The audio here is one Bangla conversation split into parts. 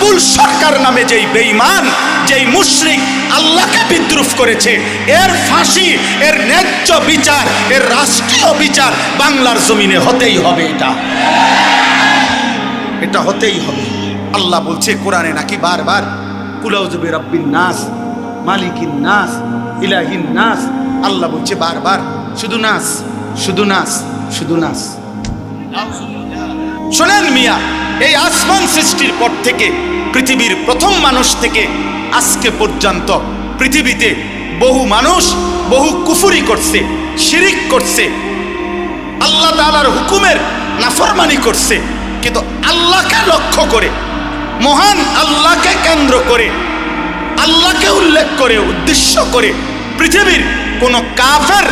আবুল সরকার নামে যেই বেঈমান, যেই মুশরিক আল্লাহকে বিদ্রুপ করেছে, এর ফাঁসি, এর ন্যায্য বিচার, এর রাষ্ট্রীয় বিচার বাংলার জমিনে হতেই হবে। এটা হতেই হবে। আল্লাহ বলছে কোরআনে নাকি বারবার, কুল আউযু বিরাব্বিন নাস, মালিকিন নাস, ইলাহিন নাস। আল্লাহ বলছে বারবার শুধু নাস, শুধু নাস, শুধু নাস। শোনেন মিয়া, এই আসমান সৃষ্টির পর থেকে, পৃথিবীর প্রথম মানুষ থেকে আজকে পর্যন্ত পৃথিবীতে বহু মানুষ বহু কুফরি করছে, শিরিক করছে, আল্লাহ তাআলার হুকুমের নাফরমানি করছে। কিন্তু আল্লাহকে লক্ষ্য করে, মহান আল্লাহকে কেন্দ্র করে, আল্লাহকে উল্লেখ করে, উদ্দেশ্য করে পৃথিবীর কোন কাফের,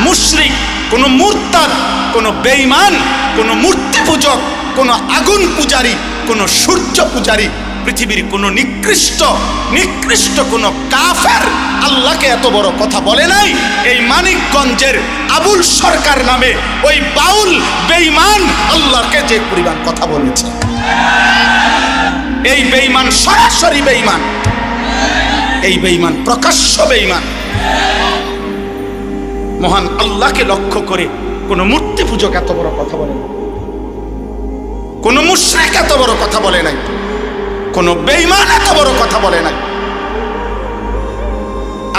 মুশরিক, কোন মুরতাদ, কোন বেঈমান, কোন মূর্তি পূজক, কোন আগুন পূজারী, কোন সূর্য পূজারী, পৃথিবীর কোন নিকৃষ্ট কোন কাফের আল্লাহকে এত বড় কথা বলে নাই। এই মানিকগঞ্জের আবুল সরকার নামে ওই বাউল বেঈমান আল্লাহকে যে পরিমাণ কথা বলেছে, এই বেঈমান সরাসরি বেঈমান, এই বেঈমান প্রকাশ্য বেঈমান। মহান আল্লাহকে লক্ষ্য করে কোন মূর্তি পূজক এত বড় কথা বলে নাই, কোন মুশরিক এত বড় কথা বলে নাই, কোন বেঈমান এত বড় কথা বলে নাই।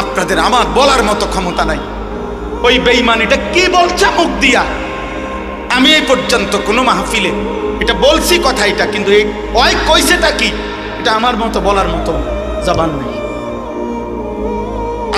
আপনাদের আমার বলার মতো ক্ষমতা নাই ওই বেঈমান এটা কি বলছে মুখ দিয়া। আমি এই পর্যন্ত কোনো মাহফিলে এটা বলছি কথা, এটা কিন্তু এই ওই কইছেটা কি, এটা আমার মতো বলার মতো জবান নেই।